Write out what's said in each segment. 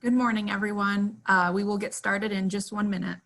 Good morning, everyone. We will get started in just 1 minute.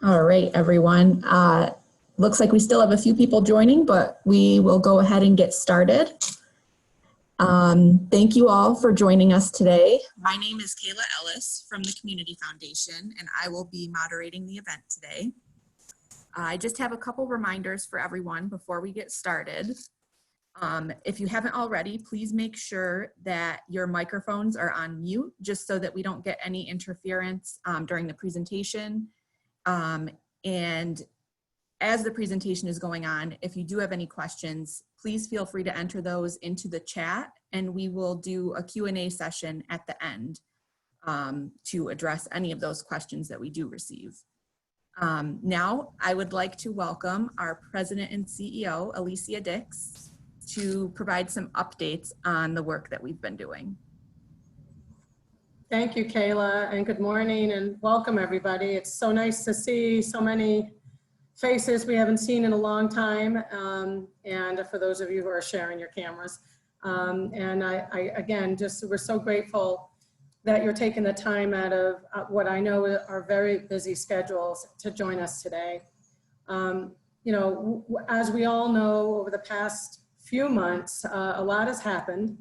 All right, everyone. Looks like we still have a few people joining, but we will go ahead and get started. Thank you all for joining us today. My name is Kayla Ellis from the Community Foundation, and I will be moderating the event today. I just have a couple reminders for everyone before we get started. If you haven't already, please make sure that your microphones are on mute, just so that we don't get any interference during the presentation. And as the presentation is going on, if you do have any questions, please feel free to enter those into the chat, and we will do a Q&A session at the end to address any of those questions that we do receive. Now, I would like to welcome our President and CEO, Alicia Dix, to provide some updates on the work that we've been doing. Thank you, Kayla, and good morning and welcome, everybody. It's so nice to see so many faces we haven't seen in a long time, and for those of you who are sharing your cameras. And again, we're so grateful that you're taking the time out of what I know are very busy schedules to join us today. As we all know, over the past few months, a lot has happened,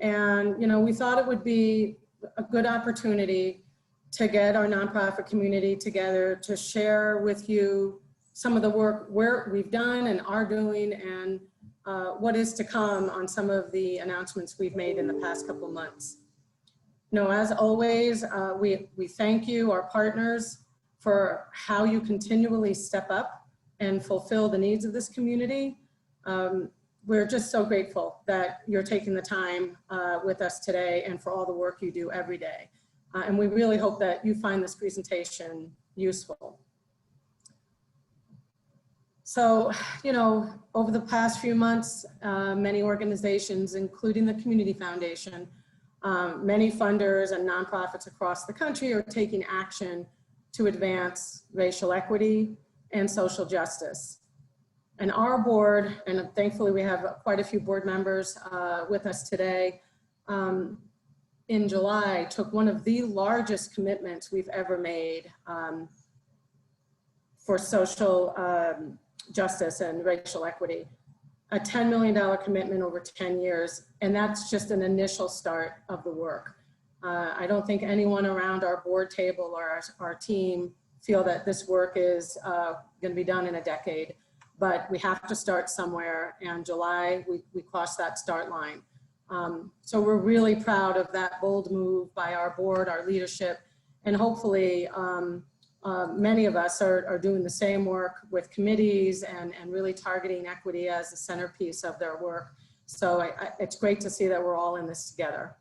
and we thought it would be a good opportunity to get our nonprofit community together to share with you some of the work we've done and are doing, and what is to come on some of the announcements we've made in the past couple of months. As always, we thank you, our partners, for how you continually step up and fulfill the needs of this community. We're just so grateful that you're taking the time with us today and for all the work you do every day. And we really hope that you find this presentation useful. So, over the past few months, many organizations, including the Community Foundation, many funders and nonprofits across the country are taking action to advance racial equity and social justice. And our board, and thankfully we have quite a few board members with us today, in July took one of the largest commitments we've ever made for social justice and racial equity. A $10 million commitment over 10 years, and that's just an initial start of the work. I don't think anyone around our board table or our team feel that this work is going to be done in a decade, but we have to start somewhere, and July, we crossed that start line. So we're really proud of that bold move by our board, our leadership, and hopefully many of us are doing the same work with committees and really targeting equity as the centerpiece of their work. So it's great to see that we're all in this together.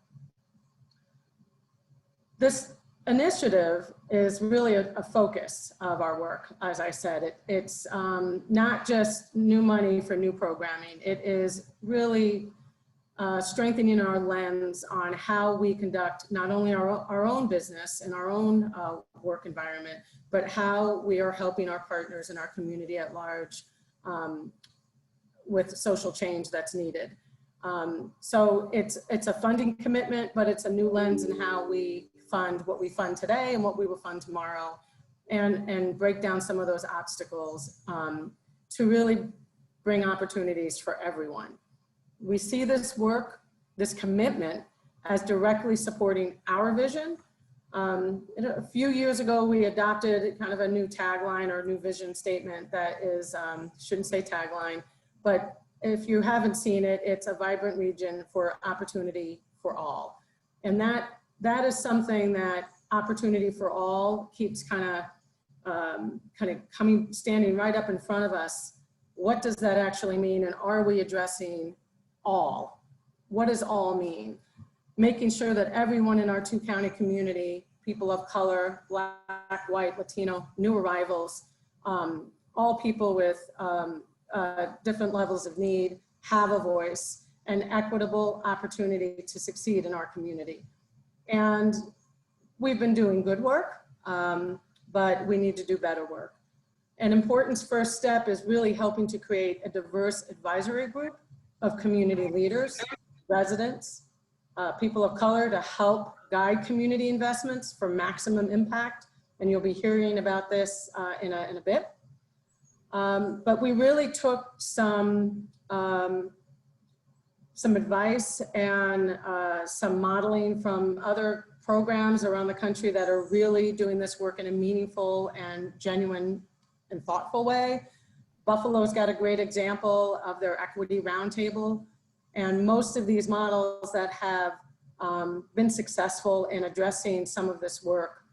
This initiative is really a focus of our work. As I said, it's not just new money for new programming. It is really strengthening our lens on how we conduct not only our own business and our own work environment, but how we are helping our partners in our community at large with social change that's needed. So it's a funding commitment, but it's a new lens in how we fund what we fund today and what we will fund tomorrow, and break down some of those obstacles to really bring opportunities for everyone. We see this work, this commitment, as directly supporting our vision. A few years ago, we adopted kind of a new tagline or new vision statement that is, shouldn't say tagline, but if you haven't seen it, it's a vibrant region for opportunity for all. And that is something that opportunity for all keeps kind of standing right up in front of us. What does that actually mean? And are we addressing all? What does all mean? Making sure that everyone in our two-county community, people of color, Black, white, Latino, new arrivals, all people with different levels of need have a voice and equitable opportunity to succeed in our community. And we've been doing good work, but we need to do better work. An important first step is really helping to create a diverse advisory group of community leaders, residents, people of color to help guide community investments for maximum impact. And you'll be hearing about this in a bit. But we really took some advice and some modeling from other programs around the country that are really doing this work in a meaningful and genuine and thoughtful way. Buffalo's got a great example of their equity roundtable, and most of these models that have been successful in addressing some of this work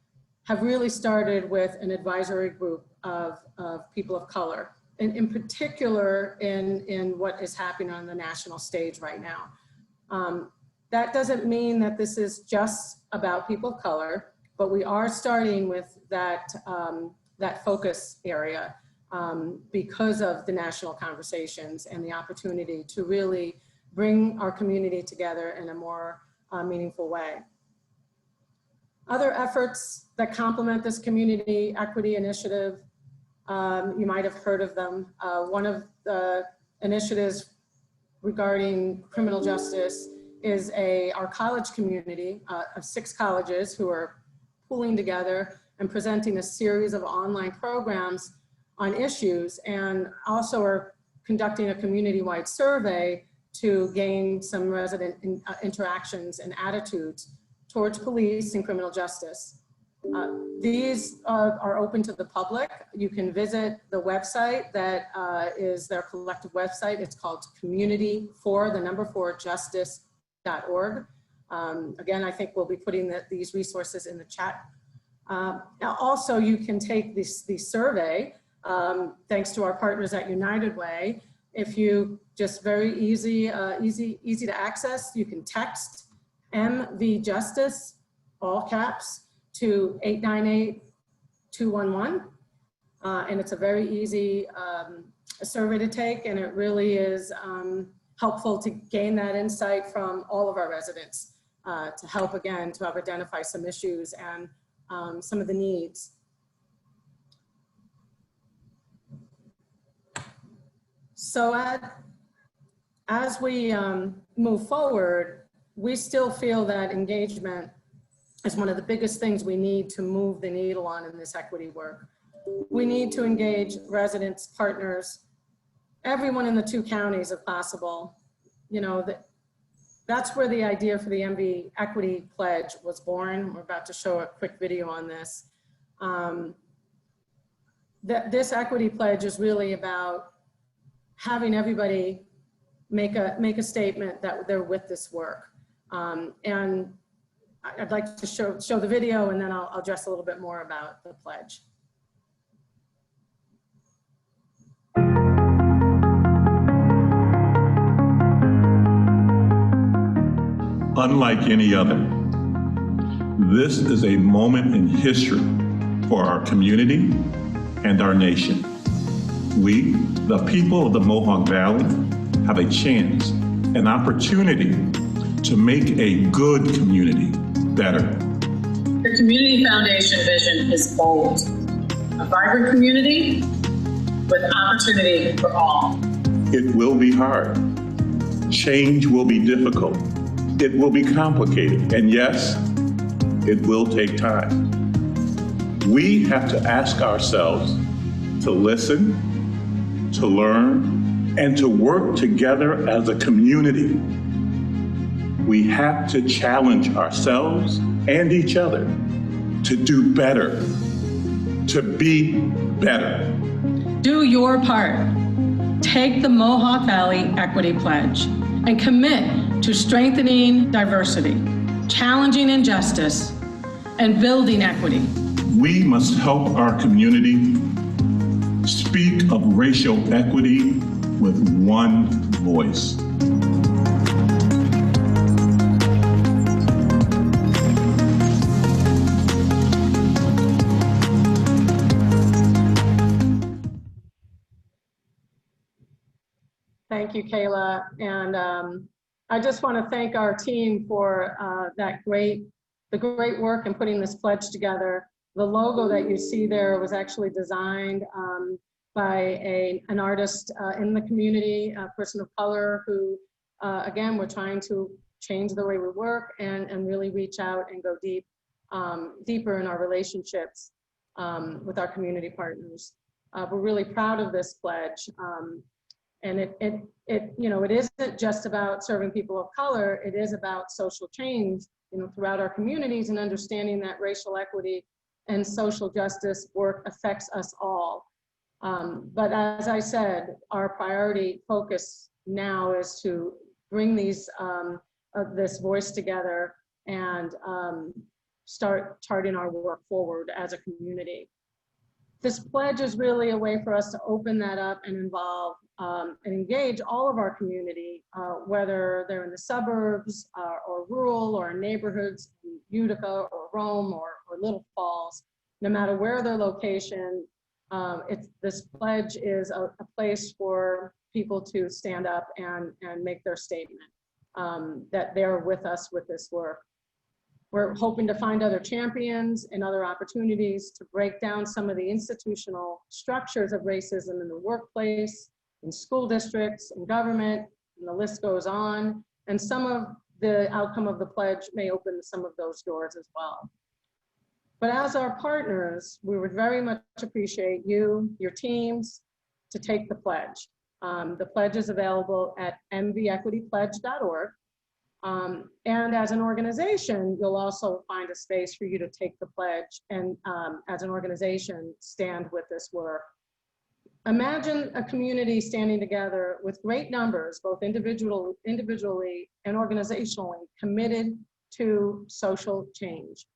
have really started with an advisory group of people of color, and in particular in what is happening on the national stage right now. That doesn't mean that this is just about people of color, but we are starting with that focus area because of the national conversations and the opportunity to really bring our community together in a more meaningful way. Other efforts that complement this community equity initiative, you might have heard of them. One of the initiatives regarding criminal justice is our college community of 6 colleges who are pooling together and presenting a series of online programs on issues, and also are conducting a community-wide survey to gain some resident interactions and attitudes towards police and criminal justice. These are open to the public. You can visit the website that is their collective website. It's called community4justice.org. Again, I think we'll be putting these resources in the chat. Now also you can take this survey thanks to our partners at United Way. If you just very easy to access, you can text MV Justice, all caps, to 898-211. And it's a very easy survey to take, and it really is helpful to gain that insight from all of our residents to help, again, to help identify some issues and some of the needs. So as we move forward, we still feel that engagement is one of the biggest things we need to move the needle on in this equity work. We need to engage residents, partners, everyone in the 2 counties if possible. You know, that's where the idea for the MV Equity Pledge was born. We're about to show a quick video on this. this equity pledge is really about having everybody make a statement that they're with this work. And I'd like to show the video, and then I'll address a little bit more about the pledge. Unlike any other, this is a moment in history for our community and our nation. We, the people of the Mohawk Valley, have a chance, an opportunity to make a good community better. The Community Foundation vision is bold. A vibrant community with opportunity for all. It will be hard. Change will be difficult. It will be complicated. And yes, it will take time. We have to ask ourselves to listen, to learn, and to work together as a community. We have to challenge ourselves and each other to do better, to be better. Do your part. Take the Mohawk Valley Equity Pledge and commit to strengthening diversity, challenging injustice, and building equity. We must help our community speak of racial equity with one voice. Thank you, Kayla. And I just want to thank our team for the great work in putting this pledge together. The logo that you see there was actually designed by an artist in the community, a person of color who, again, we're trying to change the way we work and really reach out and go deeper in our relationships with our community partners. We're really proud of this pledge. And it isn't just about serving people of color. It is about social change, throughout our communities, and understanding that racial equity and social justice work affects us all. But as I said, our priority focus now is to bring this voice together and start charting our work forward as a community. This pledge is really a way for us to open that up and involve and engage all of our community, whether they're in the suburbs or rural or in neighborhoods in Utica or Rome or Little Falls. No matter where their location, this pledge is a place for people to stand up and make their statement that they're with us with this work. We're hoping to find other champions and other opportunities to break down some of the institutional structures of racism in the workplace, in school districts, in government, and the list goes on. And some of the outcome of the pledge may open some of those doors as well. But as our partners, we would very much appreciate you, your teams, to take the pledge. The pledge is available at mvequitypledge.org. And as an organization, you'll also find a space for you to take the pledge and as an organization, stand with this work. Imagine a community standing together with great numbers, both individually and organizationally, committed to social change.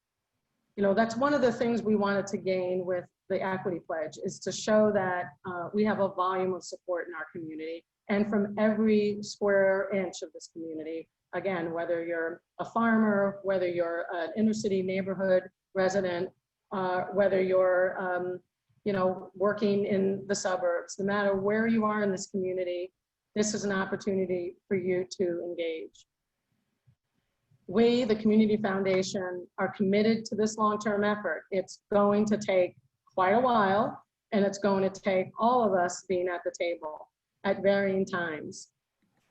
That's one of the things we wanted to gain with the Equity Pledge, is to show that we have a volume of support in our community, and from every square inch of this community. Again, whether you're a farmer, whether you're an inner city neighborhood resident, whether you're working in the suburbs, no matter where you are in this community, this is an opportunity for you to engage. We, the Community Foundation, are committed to this long-term effort. It's going to take quite a while, and it's going to take all of us being at the table at varying times.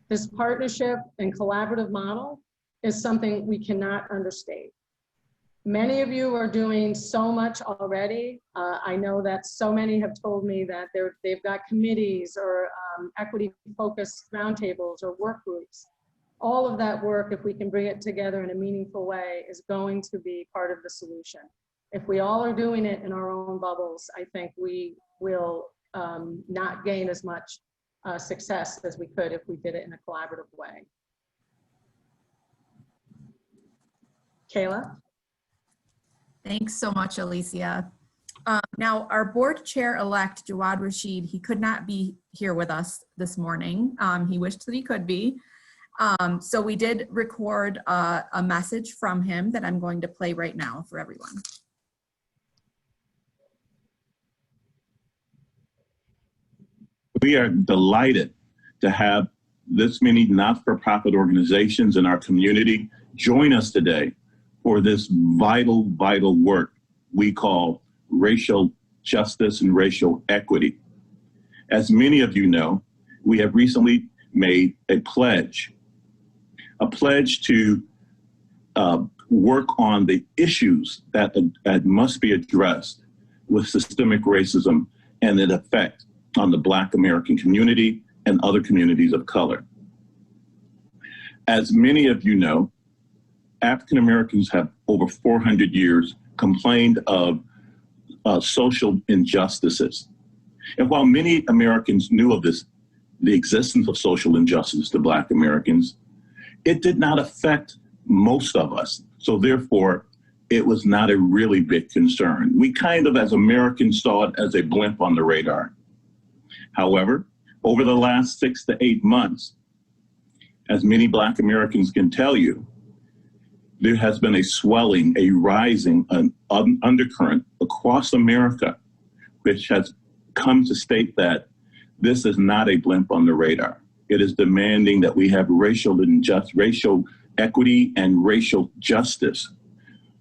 This partnership and collaborative model is something we cannot understate. Many of you are doing so much already. I know that so many have told me that they've got committees or equity-focused roundtables or work groups. All of that work, if we can bring it together in a meaningful way, is going to be part of the solution. If we all are doing it in our own bubbles, I think we will not gain as much success as we could if we did it in a collaborative way. Kayla? Thanks so much, Alicia. Now, our board chair-elect, Jawad Rashid, he could not be here with us this morning. He wished that he could be. So we did record a message from him that I'm going to play right now for everyone. We are delighted to have this many not-for-profit organizations in our community join us today for this vital, vital work we call racial justice and racial equity. As many of you know, we have recently made a pledge to work on the issues that must be addressed with systemic racism and its effect on the Black American community and other communities of color. As many of you know, African Americans have over 400 years complained of social injustices. And while many Americans knew of the existence of social injustice to Black Americans, it did not affect most of us. So therefore, it was not a really big concern. We kind of, as Americans, saw it as a blimp on the radar. However, over the last 6 to 8 months, as many Black Americans can tell you, there has been a swelling, a rising, an undercurrent across America, which has come to state that this is not a blimp on the radar. It is demanding that we have racial equity and racial justice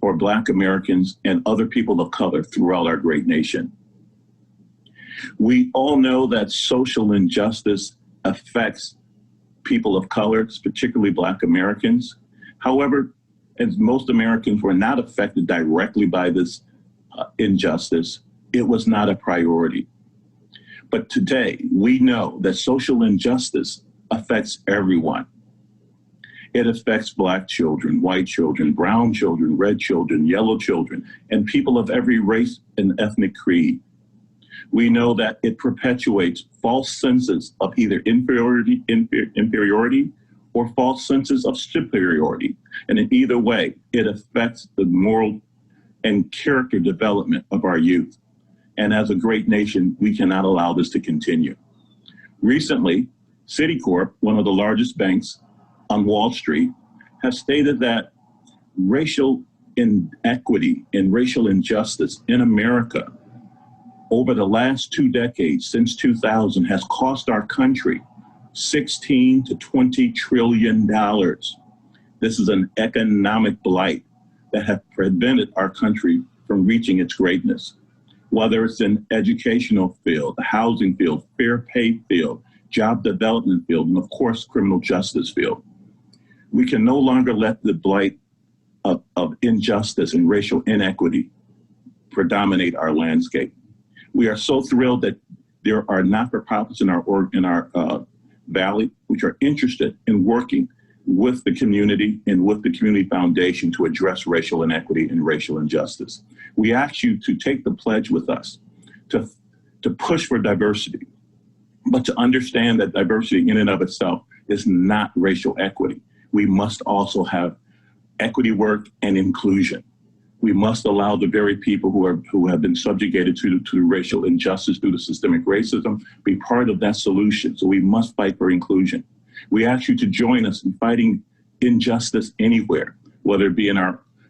for Black Americans and other people of color throughout our great nation. We all know that social injustice affects people of color, particularly Black Americans. However, as most Americans were not affected directly by this injustice, it was not a priority. But today, we know that social injustice affects everyone. It affects Black children, white children, brown children, red children, yellow children, and people of every race and ethnic creed. We know that it perpetuates false senses of either inferiority or false senses of superiority. And in either way, it affects the moral and character development of our youth. And as a great nation, we cannot allow this to continue. Recently, Citicorp, one of the largest banks on Wall Street, has stated that racial inequity and racial injustice in America over the last 2 decades, since 2000, has cost our country $16 to $20 trillion. This is an economic blight that has prevented our country from reaching its greatness. Whether it's in educational field, the housing field, fair pay field, job development field, and of course, criminal justice field. We can no longer let the blight of injustice and racial inequity predominate our landscape. We are so thrilled that there are not-for-profits in our Valley, which are interested in working with the community and with the Community Foundation to address racial inequity and racial injustice. We ask you to take the pledge with us, to push for diversity, but to understand that diversity in and of itself is not racial equity. We must also have equity work and inclusion. We must allow the very people who have been subjugated to racial injustice through the systemic racism be part of that solution. So we must fight for inclusion. We ask you to join us in fighting injustice anywhere, whether it be in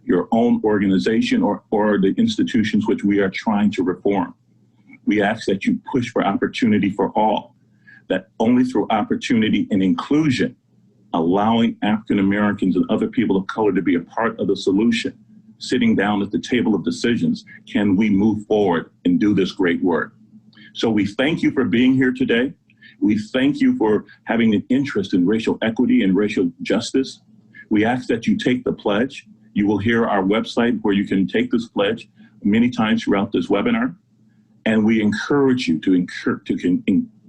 your own organization or the institutions which we are trying to reform. We ask that you push for opportunity for all, that only through opportunity and inclusion, allowing African Americans and other people of color to be a part of the solution, sitting down at the table of decisions, can we move forward and do this great work. So we thank you for being here today. We thank you for having an interest in racial equity and racial justice. We ask that you take the pledge. You will hear our website where you can take this pledge many times throughout this webinar. And we encourage you to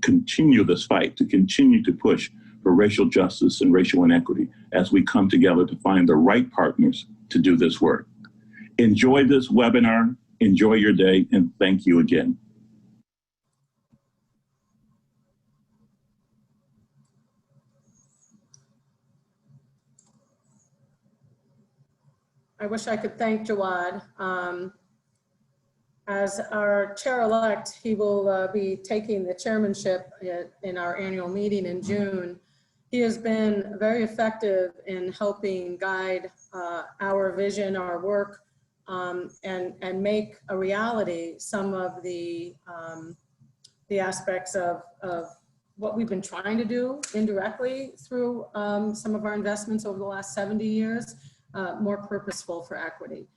continue this fight, to continue to push for racial justice and racial inequity as we come together to find the right partners to do this work. Enjoy this webinar, enjoy your day, and thank you again. I wish I could thank Jawad. As our chair-elect, he will be taking the chairmanship in our annual meeting in June. He has been very effective in helping guide our vision, our work, and make a reality some of the aspects of what we've been trying to do indirectly through some of our investments over the last 70 years. More purposeful for equity.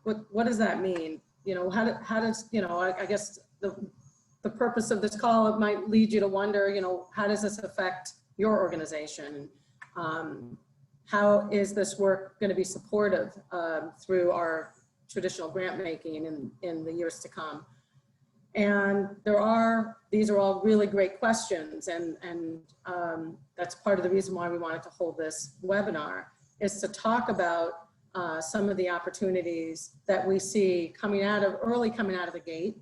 What does that mean? You know, how does, you know, I guess the purpose of this call, it might lead you to wonder, you know, how does this affect your organization? How is this work going to be supportive through our traditional grant making in the years to come? And these are all really great questions, and that's part of the reason why we wanted to hold this webinar, is to talk about some of the opportunities that we see coming out of the gate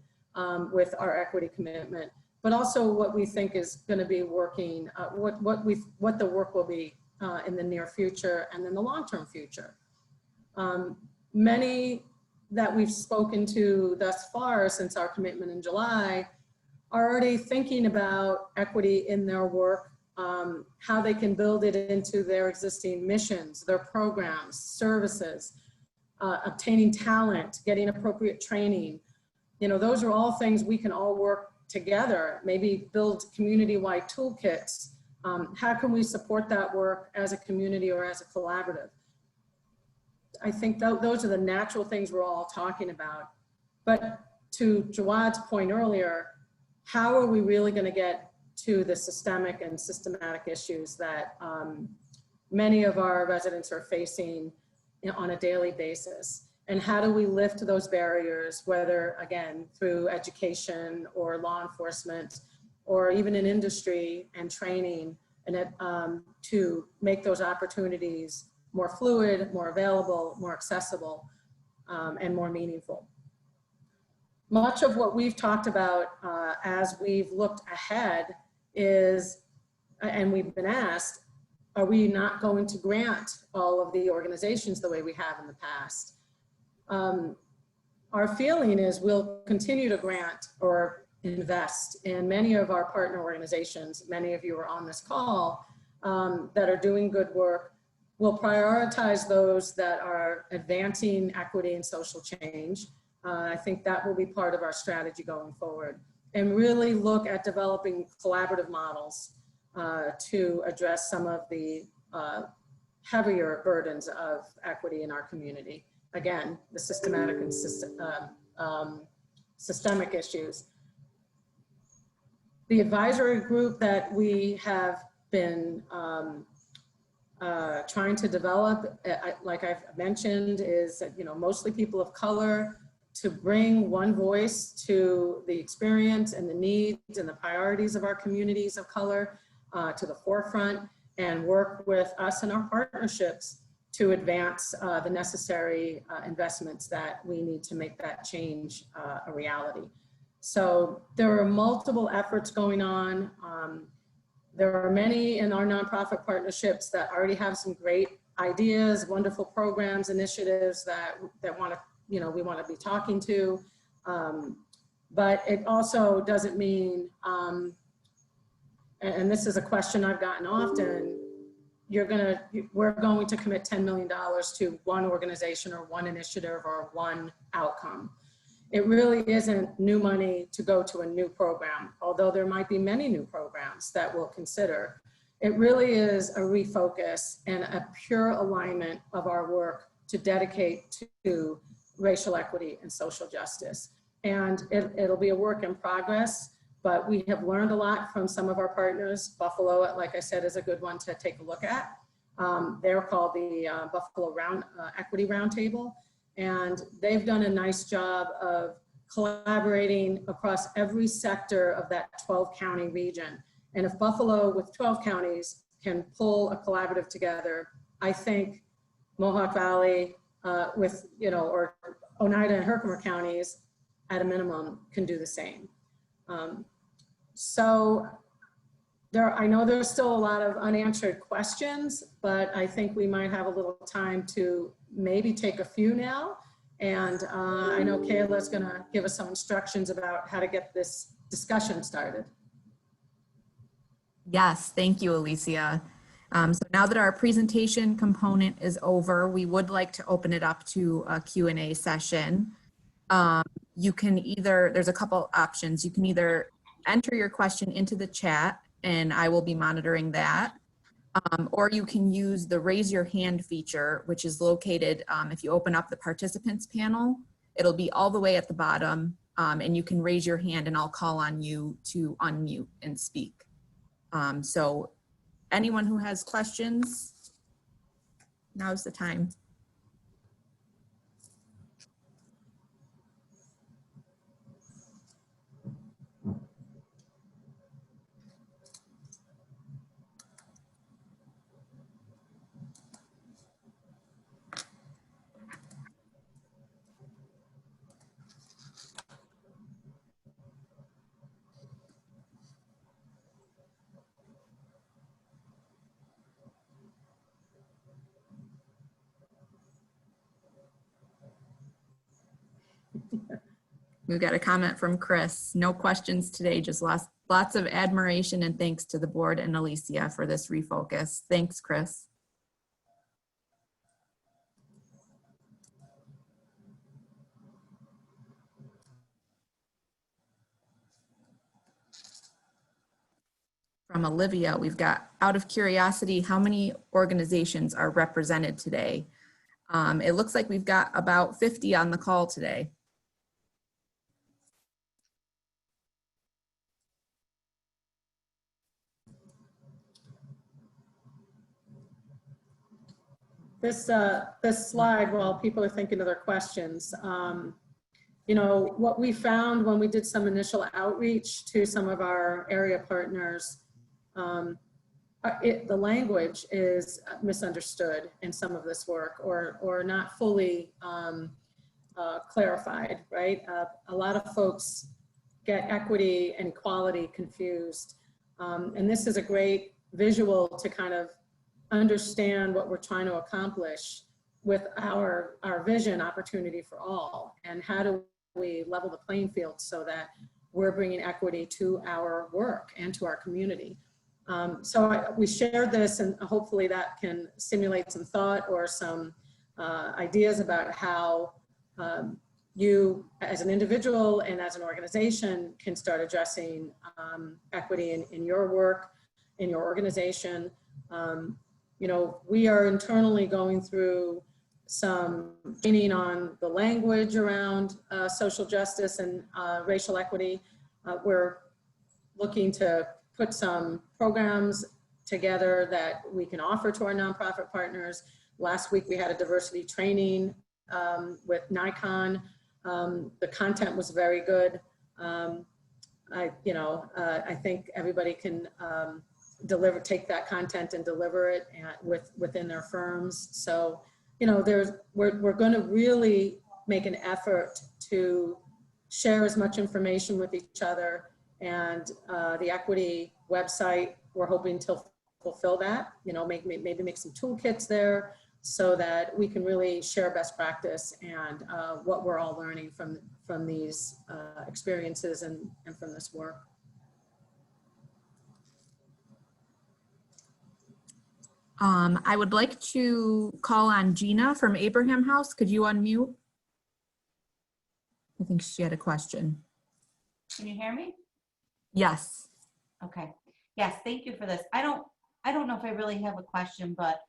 with our equity commitment, but also what we think is going to be working, what the work will be in the near future and in the long-term future. Many that we've spoken to thus far since our commitment in July are already thinking about equity in their work, how they can build it into their existing missions, their programs, services, obtaining talent, getting appropriate training. You know, those are all things we can all work together, maybe build community-wide toolkits. How can we support that work as a community or as a collaborative? I think those are the natural things we're all talking about. But to Jawad's point earlier, how are we really going to get to the systemic and systematic issues that many of our residents are facing on a daily basis? And how do we lift those barriers, whether, again, through education or law enforcement, or even in industry and training, and to make those opportunities more fluid, more available, more accessible, and more meaningful. Much of what we've talked about as we've looked ahead is, and we've been asked, are we not going to grant all of the organizations the way we have in the past? Our feeling is we'll continue to grant or invest in many of our partner organizations. Many of you are on this call that are doing good work. We'll prioritize those that are advancing equity and social change. I think that will be part of our strategy going forward, and really look at developing collaborative models to address some of the heavier burdens of equity in our community. Again, the systematic and systemic issues. The advisory group that we have been trying to develop, like I've mentioned, is, you know, mostly people of color, to bring one voice to the experience and the needs and the priorities of our communities of color to the forefront, and work with us and our partnerships to advance the necessary investments that we need to make that change a reality. So there are multiple efforts going on. There are many in our nonprofit partnerships that already have some great ideas, wonderful programs, initiatives that want to, you know, we want to be talking to. But it also doesn't mean, and this is a question I've gotten often, we're going to commit $10 million to one organization or one initiative or one outcome. It really isn't new money to go to a new program, although there might be many new programs that we'll consider. It really is a refocus and a pure alignment of our work to dedicate to racial equity and social justice. And it'll be a work in progress, but we have learned a lot from some of our partners. Buffalo, like I said, is a good one to take a look at. They're called the Buffalo Equity Roundtable, and they've done a nice job of collaborating across every sector of that 12-county region. And if Buffalo, with 12 counties, can pull a collaborative together, I think Mohawk Valley, with, or Oneida and Herkimer counties at a minimum can do the same. So I know there's still a lot of unanswered questions, but I think we might have a little time to maybe take a few now. And I know Kayla's gonna give us some instructions about how to get this discussion started. Yes, thank you, Alicia. So now that our presentation component is over, we would like to open it up to a Q&A session. You can either, there's a couple options. You can either enter your question into the chat and I will be monitoring that. Or you can use the raise your hand feature, which is located, if you open up the participants panel, it'll be all the way at the bottom, and you can raise your hand and I'll call on you to unmute and speak. So anyone who has questions, now's the time. We've got a comment from Chris. No questions today, just lots of admiration and thanks to the board and Alicia for this refocus. Thanks, Chris. From Olivia, we've got, out of curiosity, how many organizations are represented today? It looks like we've got about 50 on the call today. This slide, while people are thinking of their questions, what we found when we did some initial outreach to some of our area partners, the language is misunderstood in some of this work or not fully clarified, right? A lot of folks get equity and equality confused. And this is a great visual to kind of understand what we're trying to accomplish with our vision, opportunity for all, and how do we level the playing field so that we're bringing equity to our work and to our community. We shared this, and hopefully that can stimulate some thought or some ideas about how you as an individual and as an organization can start addressing equity in your work, in your organization. We are internally going through some training on the language around social justice and racial equity. We're looking to put some programs together that we can offer to our nonprofit partners. Last week we had a diversity training with Nikon. The content was very good. I think everybody can take that content and deliver it within their firms. So, we're going to really make an effort to share as much information with each other, and the equity website, we're hoping to fulfill that, maybe make some toolkits there so that we can really share best practice and what we're all learning from these experiences and from this work. I would like to call on Gina from Abraham House. Could you unmute? I think she had a question. Can you hear me? Yes. Okay. Yes, thank you for this. I don't know if I really have a question, but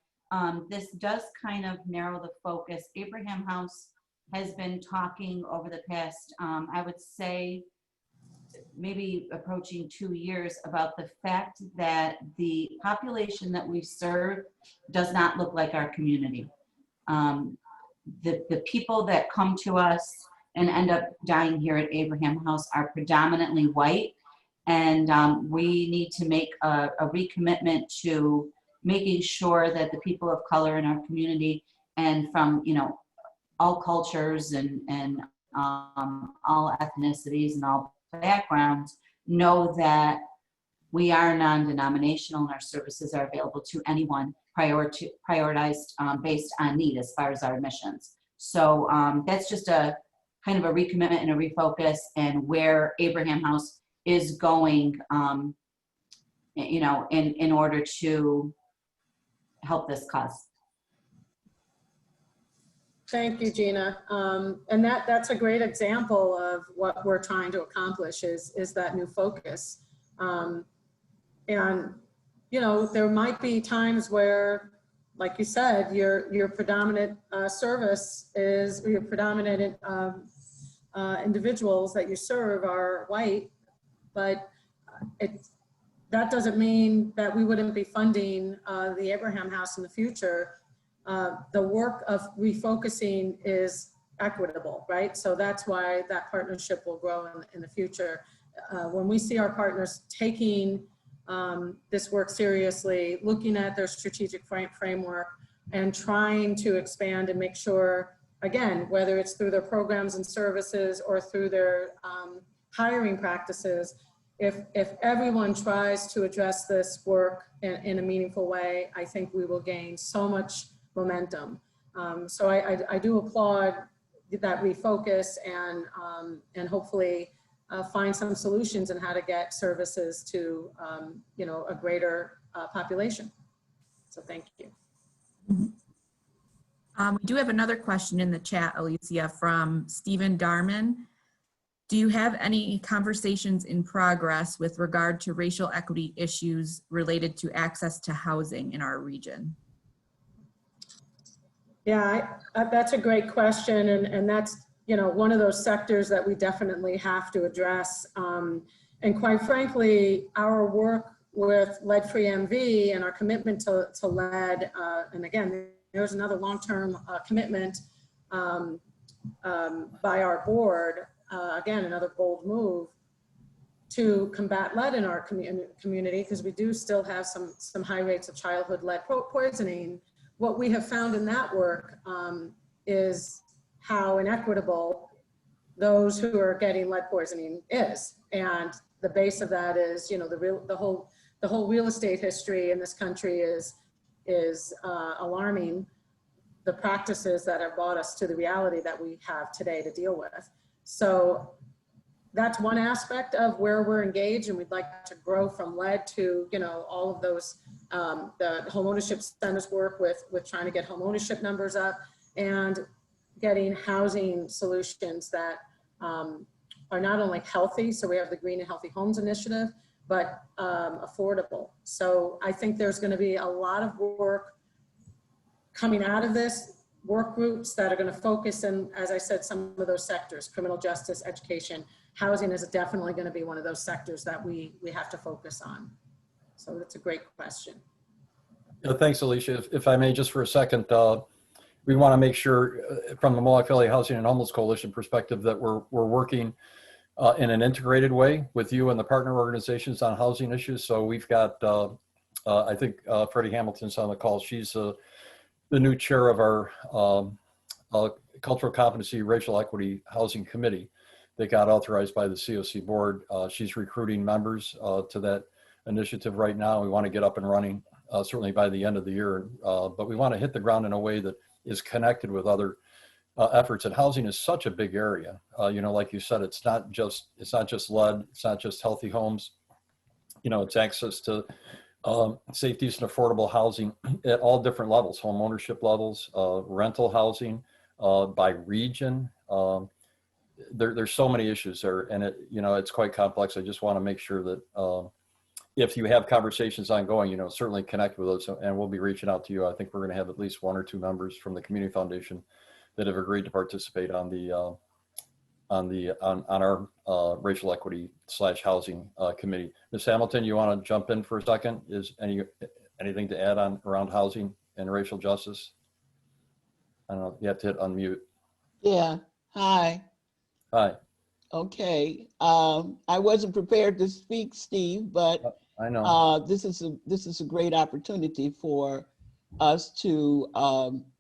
this does kind of narrow the focus. Abraham House has been talking over the past, I would say, maybe approaching 2 years, about the fact that the population that we serve does not look like our community. The people that come to us and end up dying here at Abraham House are predominantly white, and we need to make a recommitment to making sure that the people of color in our community, and from all cultures and all ethnicities and all backgrounds know that we are non-denominational and our services are available to anyone prioritized based on need as far as our missions. So that's just a kind of a recommitment and a refocus, and where Abraham House is going, you know, in order to help this cause. Thank you, Gina. And that's a great example of what we're trying to accomplish is that new focus. And, you know, there might be times where, like you said, your predominant service is, or your predominant individuals that you serve are white, but that doesn't mean that we wouldn't be funding the Abraham House in the future. The work of refocusing is equitable, right? So that's why that partnership will grow in the future. When we see our partners taking this work seriously, looking at their strategic framework and trying to expand and make sure, again, whether it's through their programs and services or through their hiring practices, if everyone tries to address this work in a meaningful way, I think we will gain so much momentum. So I do applaud that refocus and hopefully find some solutions in how to get services to you know, a greater population. So thank you. We do have another question in the chat, Alicia, from Stephen Darman. Do you have any conversations in progress with regard to racial equity issues related to access to housing in our region? Yeah, that's a great question. And that's, you know, one of those sectors that we definitely have to address. And quite frankly, our work with Lead-Free MV and our commitment to lead, and again, there's another long-term commitment by our board, again, another bold move to combat lead in our community, because we do still have some high rates of childhood lead poisoning. What we have found in that work is how inequitable those who are getting lead poisoning is. And the base of that is, you know, the whole real estate history in this country is alarming, the practices that have brought us to the reality that we have today to deal with. So that's one aspect of where we're engaged, and we'd like to grow from lead to, you know, all of those, the homeownership centers work with trying to get homeownership numbers up and getting housing solutions that are not only healthy, so we have the Green and Healthy Homes Initiative, but affordable. So I think there's going to be a lot of work coming out of this, work groups that are going to focus in, as I said, some of those sectors: criminal justice, education. Housing is definitely going to be one of those sectors that we have to focus on. So that's a great question. Yeah, thanks, Alicia. If I may, just for a second, we want to make sure from the Mohawk Valley Housing and Homeless Coalition perspective that we're working in an integrated way with you and the partner organizations on housing issues. So we've got, I think Freddie Hamilton's on the call. She's the new chair of our Cultural Competency Racial Equity Housing Committee that got authorized by the COC board. She's recruiting members to that initiative right now. We want to get up and running certainly by the end of the year, but we want to hit the ground in a way that is connected with other efforts. And housing is such a big area. You know, like you said, it's not just lead, it's not just healthy homes. You know, it's access to safe, decent, affordable housing at all different levels: home ownership levels, rental housing, by region. There's so many issues there, and it's quite complex. I just want to make sure that if you have conversations ongoing, certainly connect with us, and we'll be reaching out to you. I think we're going to have at least 1 or 2 members from the Community Foundation that have agreed to participate on our racial equity / housing committee. Ms. Hamilton, you want to jump in for a second? Is anything to add on around housing and racial justice? I don't know. You have to hit unmute. Yeah. Hi. Hi. Okay. I wasn't prepared to speak, Steve, but I know. this is a great opportunity for us to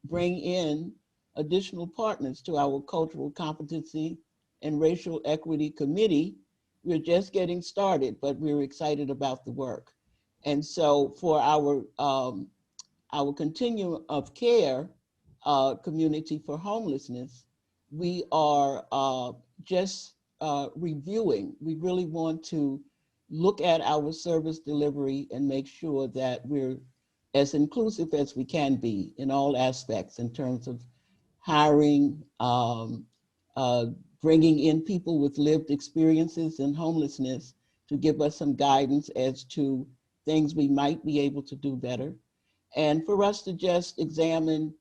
bring in additional partners to our Cultural Competency and Racial Equity Committee. We're just getting started, but we're excited about the work. And so for our continuum of care community for homelessness, we are just reviewing. We really want to look at our service delivery and make sure that we're as inclusive as we can be in all aspects in terms of hiring, bringing in people with lived experiences in homelessness to give us some guidance as to things we might be able to do better. And for us to just examine,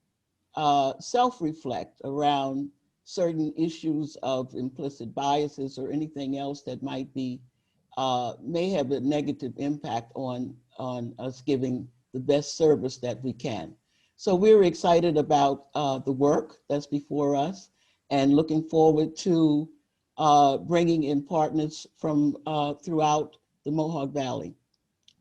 self-reflect around certain issues of implicit biases or anything else that might be, may have a negative impact on us giving the best service that we can. So we're excited about the work that's before us and looking forward to bringing in partners from throughout the Mohawk Valley.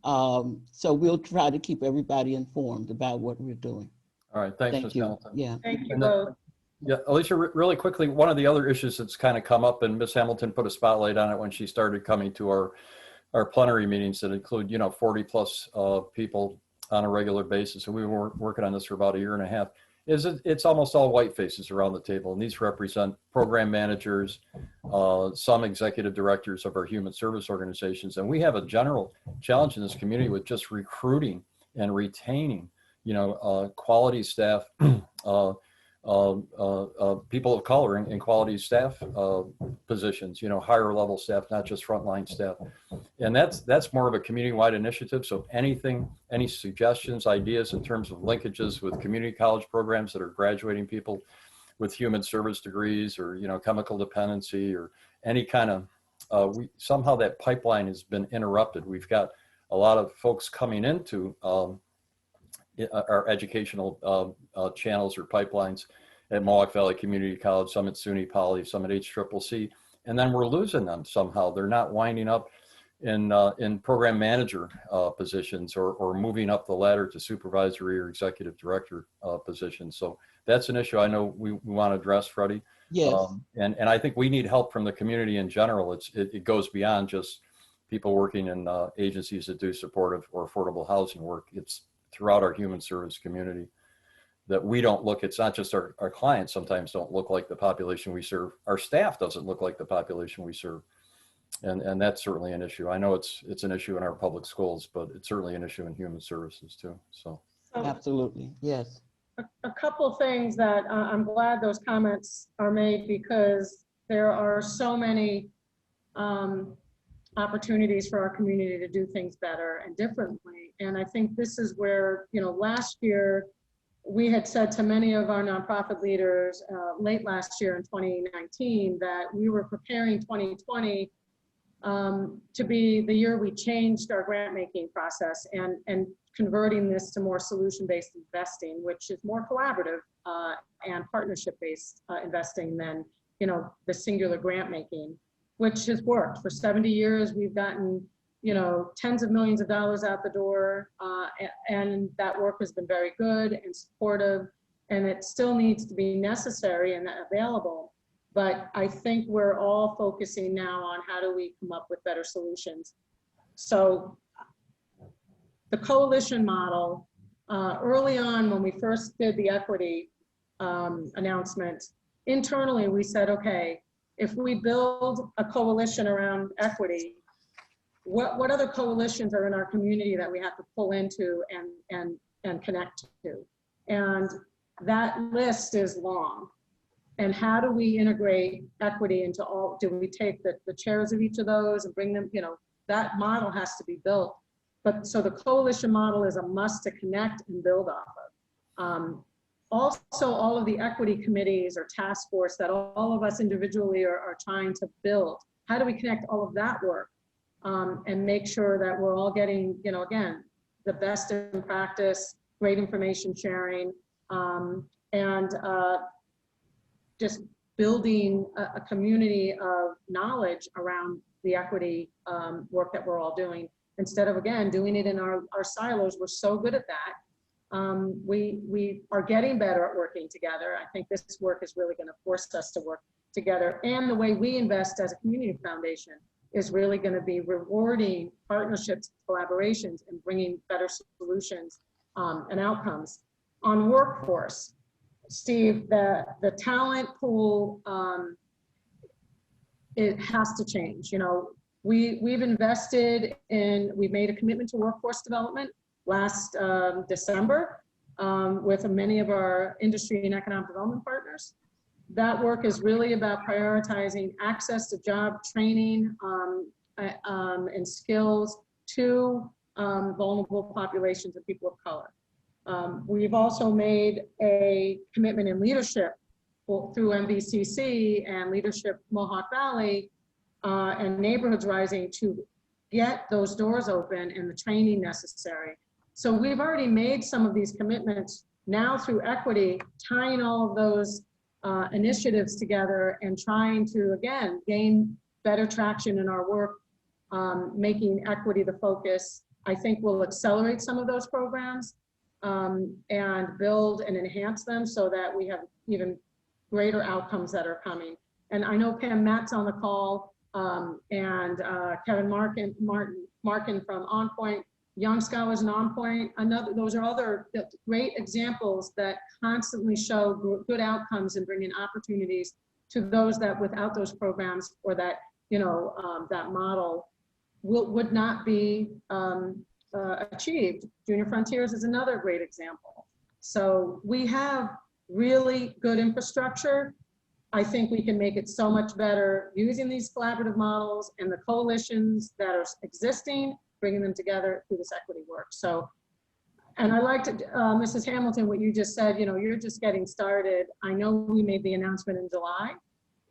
So we'll try to keep everybody informed about what we're doing. All right, thanks, Thank Ms. you. Hamilton. Yeah. Thank you And then- both. Yeah, Alicia, really quickly, one of the other issues that's kind of come up, and Ms. Hamilton put a spotlight on it when she started coming to our plenary meetings that include, 40 plus people on a regular basis, and we were working on this for about a year and a half, it's almost all white faces around the table, and these represent program managers, some executive directors of our human service organizations, and we have a general challenge in this community with just recruiting and retaining, quality staff, people of color in quality staff positions, higher level staff, not just frontline staff. And that's more of a community-wide initiative. So any suggestions, ideas in terms of linkages with community college programs that are graduating people with human service degrees or, chemical dependency or any kind of, somehow that pipeline has been interrupted. We've got a lot of folks coming into our educational channels or pipelines at Mohawk Valley Community College, some at SUNY Poly, some at HCCC, and then we're losing them somehow. They're not winding up in program manager positions or moving up the ladder to supervisory or executive director positions. So that's an issue I know we want to address, Freddie. Yes. And I think we need help from the community in general. It goes beyond just people working in agencies that do supportive or affordable housing work. It's throughout our human service community that we don't look, it's not just our clients sometimes don't look like the population we serve. Our staff doesn't look like the population we serve. And that's certainly an issue. I know it's an issue in our public schools, but it's certainly an issue in human services too. So Absolutely, yes. A couple things that I'm glad those comments are made because there are so many opportunities for our community to do things better and differently. And I think this is where, last year we had said to many of our nonprofit leaders late last year in 2019 that we were preparing 2020 to be the year we changed our grant making process and converting this to more solution-based investing, which is more collaborative and partnership-based investing than the singular grant making, which has worked. For 70 years, we've gotten tens of millions of dollars out the door, and that work has been very good and supportive, and it still needs to be necessary and available. But I think we're all focusing now on how do we come up with better solutions. So the coalition model, early on when we first did the equity announcement, internally we said, okay, if we build a coalition around equity, what other coalitions are in our community that we have to pull into and connect to? And that list is long. And how do we integrate equity into all? Do we take the chairs of each of those and bring them, that model has to be built. But so the coalition model is a must to connect and build off of. Also, all of the equity committees or task force that all of us individually are trying to build. How do we connect all of that work and make sure that we're all getting, again, the best in practice, great information sharing, and just building a community of knowledge around the equity work that we're all doing, instead of, again, doing it in our silos. We're so good at that. We are getting better at working together. I think this work is really going to force us to work together. And the way we invest as a community foundation is really going to be rewarding partnerships, collaborations, and bringing better solutions and outcomes. On workforce, Steve, the talent pool, it has to change. You know, we've invested in, we made a commitment to workforce development last December with many of our industry and economic development partners. That work is really about prioritizing access to job training and skills to vulnerable populations of people of color. We've also made a commitment in leadership through MVCC and Leadership Mohawk Valley and Neighborhoods Rising to get those doors open and the training necessary. So we've already made some of these commitments now through equity, tying all of those initiatives together and trying to, again, gain better traction in our work, making equity the focus. I think we'll accelerate some of those programs and build and enhance them so that we have even greater outcomes that are coming. And I know Pam Matt's on the call and Kevin Markin from On Point, Young Scholars and On Point. Those are other great examples that constantly show good outcomes and bringing opportunities to those that without those programs or that, you know, that model would not be achieved. Junior Frontiers is another great example. So we have really good infrastructure. I think we can make it so much better using these collaborative models and the coalitions that are existing, bringing them together through this equity work. So, and I liked, Mrs. Hamilton, what you just said, you know, you're just getting started. I know we made the announcement in July,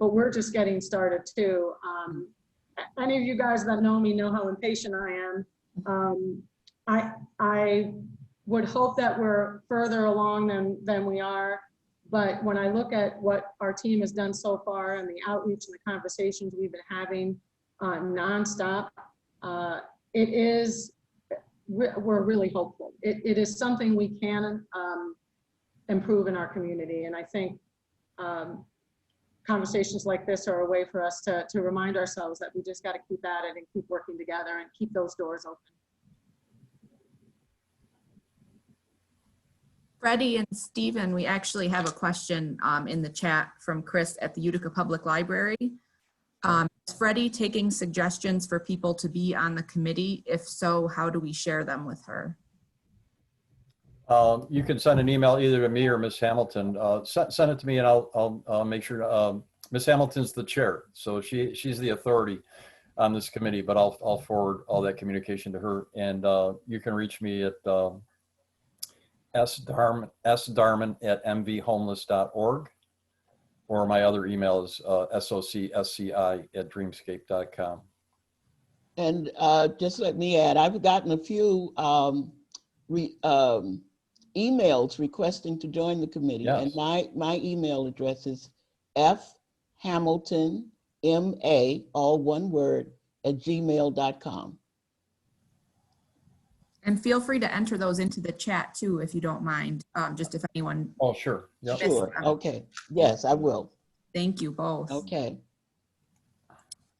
but we're just getting started too. Any of you guys that know me know how impatient I am. I would hope that we're further along than we are. But when I look at what our team has done so far and the outreach and the conversations we've been having nonstop, we're really hopeful. It is something we can improve in our community. And I think conversations like this are a way for us to remind ourselves that we just got to keep at it and keep working together and keep those doors open. Freddie and Stephen, we actually have a question in the chat from Chris at the Utica Public Library. Is Freddie taking suggestions for people to be on the committee? If so, how do we share them with her? You can send an email either to me or Ms. Hamilton. Send it to me and I'll make sure. Ms. Hamilton's the chair, so she's the authority on this committee, but I'll forward all that communication to her. And you can reach me at sdarman@mvhomeless.org, or my other email is socsci@dreamscape.com. And just let me add, I've gotten a few emails requesting to join the committee. Yes. And my email address is fhamiltonma, all one word, @gmail.com. And feel free to enter those into the chat too, if you don't mind, just if anyone. Oh, sure. Yep. Sure, okay, yes, I will. Thank you both. Okay.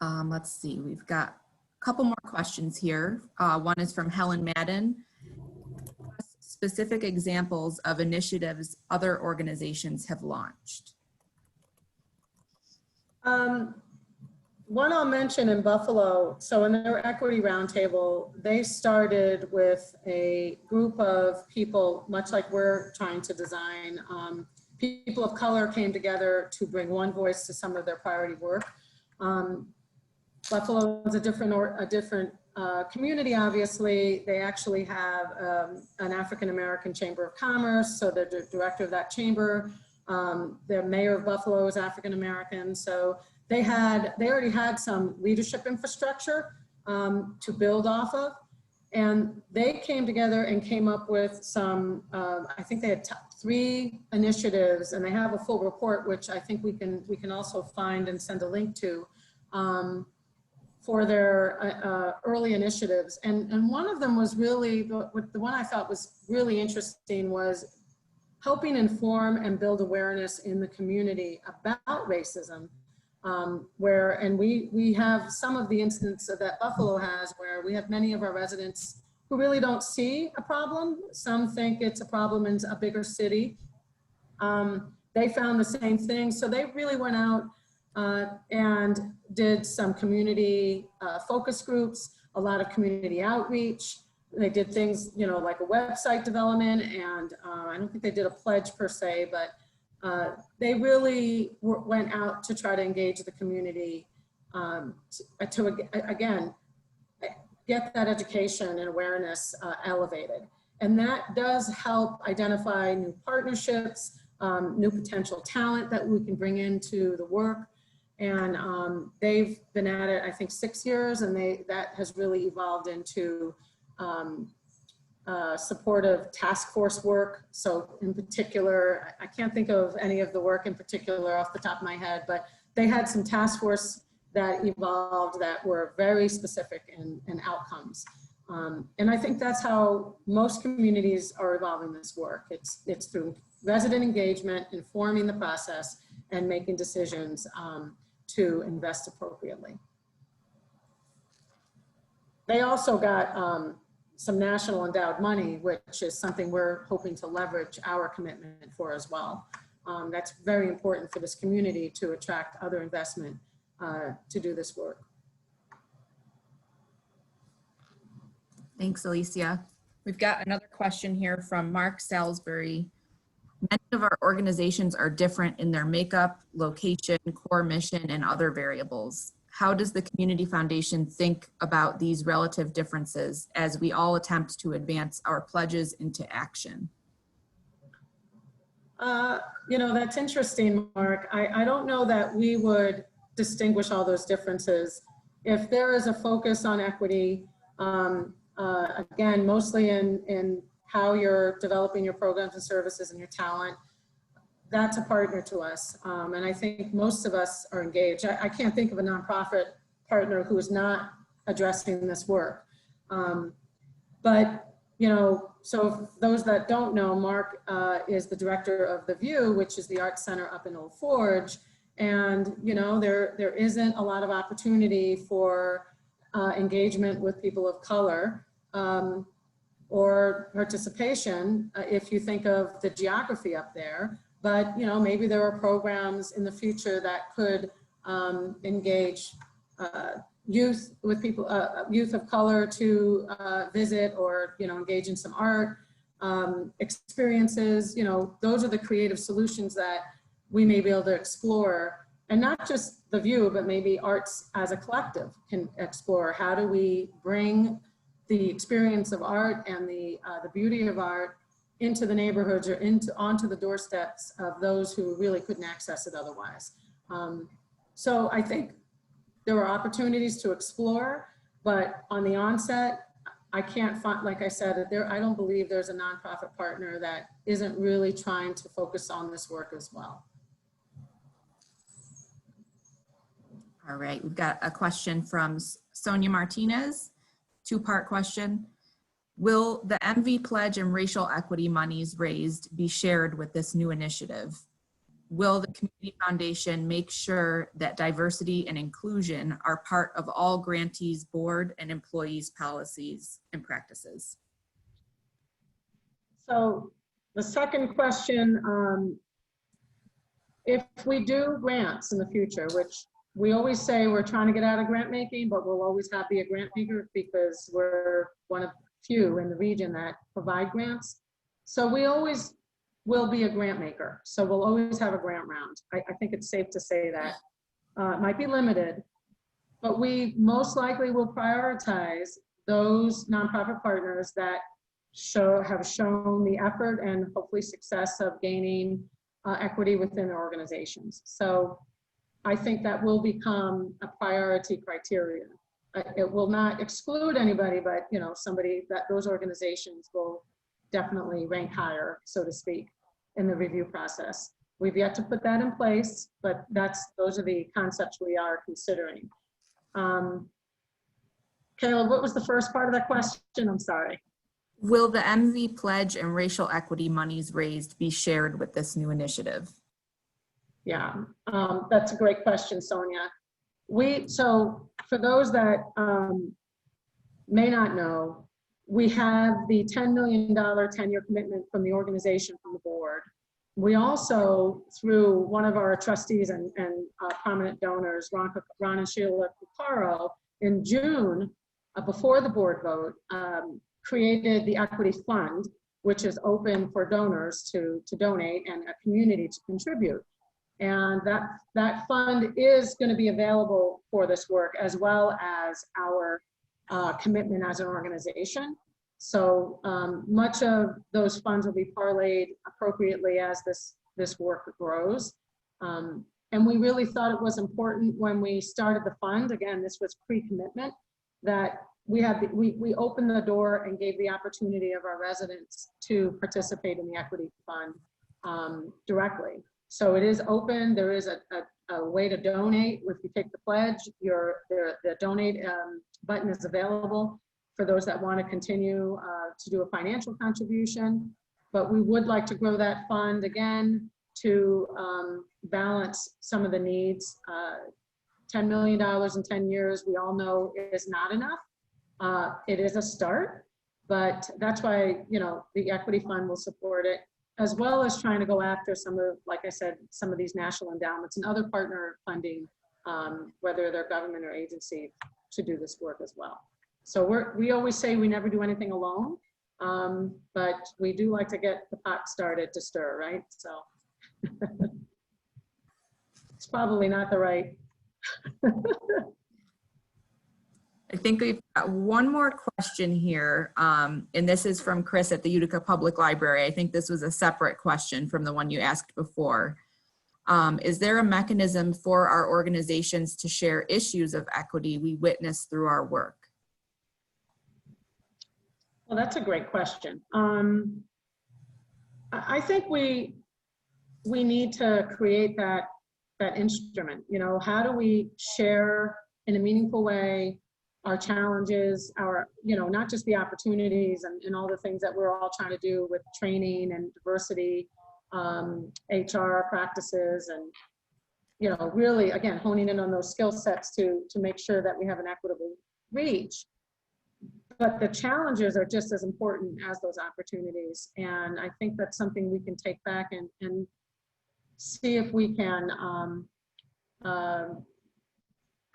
Let's see, we've got a couple more questions here. One is from Helen Madden. Specific examples of initiatives other organizations have launched. One I'll mention in Buffalo, so in their equity roundtable, they started with a group of people, much like we're trying to design. People of color came together to bring one voice to some of their priority work. Buffalo is a different community, obviously. They actually have an African-American Chamber of Commerce, so the director of that chamber, the mayor of Buffalo is African-American, so they already had some leadership infrastructure to build off of. And they came together and came up with some, I think they had 3 initiatives, and they have a full report, which I think we can also find and send a link to, for their early initiatives. And one of them was really, the one I thought was really interesting was helping inform and build awareness in the community about racism. And we have some of the incidents that Buffalo has where we have many of our residents who really don't see a problem. Some think it's a problem in a bigger city. They found the same thing. So they really went out and did some community focus groups, a lot of community outreach. They did things, you know, like a website development, and I don't think they did a pledge per se, but they really went out to try to engage the community to again, get that education and awareness elevated. And that does help identify new partnerships, new potential talent that we can bring into the work. And they've been at it, I think, 6 years, and that has really evolved into supportive task force work. So in particular, I can't think of any of the work in particular off the top of my head, but they had some task force that evolved that were very specific in outcomes. And I think that's how most communities are evolving this work. It's through resident engagement, informing the process, and making decisions to invest appropriately. They also got some national endowed money, which is something we're hoping to leverage our commitment for as well. That's very important for this community to attract other investment to do this work. Thanks, Alicia. We've got another question here from Mark Salisbury. Many of our organizations are different in their makeup, location, core mission, and other variables. How does the Community Foundation think about these relative differences as we all attempt to advance our pledges into action? You know, that's interesting, Mark. I don't know that we would distinguish all those differences. If there is a focus on equity, again, mostly in how you're developing your programs and services and your talent, that's a partner to us. And I think most of us are engaged. I can't think of a nonprofit partner who is not addressing this work. But, you know, so those that don't know, Mark is the director of The View, which is the Arts Center up in Old Forge. And, you know, there isn't a lot of opportunity for engagement with people of color. Or participation, if you think of the geography up there. But, you know, maybe there are programs in the future that could engage youth with people, youth of color to visit or, you know, engage in some art experiences. You know, those are the creative solutions that we may be able to explore. And not just The View, but maybe arts as a collective can explore. How do we bring the experience of art and the beauty of art into the neighborhoods or onto the doorsteps of those who really couldn't access it otherwise. So I think there are opportunities to explore, but on the onset, I can't find, like I said, I don't believe there's a nonprofit partner that isn't really trying to focus on this work as well. All right, we've got a question from Sonia Martinez. Two-part question. Will the Envy Pledge and racial equity monies raised be shared with this new initiative? Will the Community Foundation make sure that diversity and inclusion are part of all grantees' board and employees' policies and practices? So the second question, if we do grants in the future, which we always say we're trying to get out of grant making, but we'll always have to be a grant maker because we're one of few in the region that provide grants. So we always will be a grant maker. So we'll always have a grant round. I think it's safe to say that. It might be limited, but we most likely will prioritize those nonprofit partners that have shown the effort and hopefully success of gaining equity within their organizations. So I think that will become a priority criteria. It will not exclude anybody, but you know, those organizations will definitely rank higher, so to speak, in the review process. We've yet to put that in place, but those are the concepts we are considering. Kayla, what was the first part of that question? I'm sorry. Will the MV pledge and racial equity monies raised be shared with this new initiative? Yeah, that's a great question, Sonia. So for those that may not know, we have the $10 million 10-year commitment from the organization, from the board. We also, through one of our trustees and prominent donors, Ron and Sheila Cuccaro, in June, before the board vote, created the Equity Fund, which is open for donors to donate and a community to contribute. And that fund is going to be available for this work, as well as our commitment as an organization. So much of those funds will be parlayed appropriately as this work grows. And we really thought it was important when we started the fund, again, this was pre-commitment, that we opened the door and gave the opportunity of our residents to participate in the Equity Fund directly. So it is open. There is a way to donate. If you take the pledge, the donate button is available for those that want to continue to do a financial contribution. But we would like to grow that fund again to balance some of the needs. $10 million in 10 years, we all know is not enough. It is a start, but that's why, the Equity Fund will support it, as well as trying to go after some of, like I said, some of these national endowments and other partner funding, whether they're government or agency, to do this work as well. So we always say we never do anything alone, but we do like to get the pot started to stir, right? So it's probably not the right. I think we've got one more question here, and this is from Chris at the Utica Public Library. I think this was a separate question from the one you asked before. Is there a mechanism for our organizations to share issues of equity we witness through our work? Well, that's a great question. I think we need to create that instrument. How do we share in a meaningful way our challenges, not just the opportunities and all the things that we're all trying to do with training and diversity, HR practices, and really, again, honing in on those skill sets to make sure that we have an equitable reach. But the challenges are just as important as those opportunities. And I think that's something we can take back and see if we can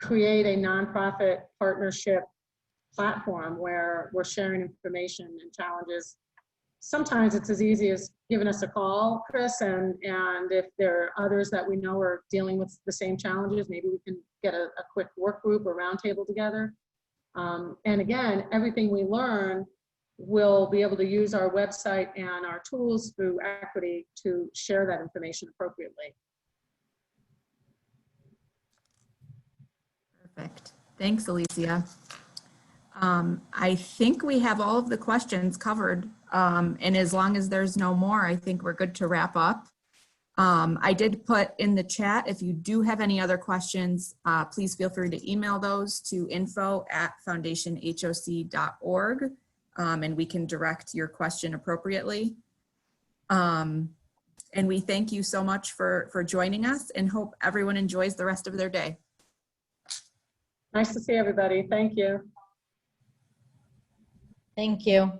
create a nonprofit partnership platform where we're sharing information and challenges. Sometimes it's as easy as giving us a call, Chris, and if there are others that we know are dealing with the same challenges, maybe we can get a quick work group or roundtable together. And again, everything we learn, we'll be able to use our website and our tools through Equity to share that information appropriately. Perfect. Thanks, Alicia. I think we have all of the questions covered. And as long as there's no more, I think we're good to wrap up. I did put in the chat, if you do have any other questions, please feel free to email those to info@foundationhoc.org, and we can direct your question appropriately. And we thank you so much for joining us and hope everyone enjoys the rest of their day. Nice to see everybody. Thank you. Thank you.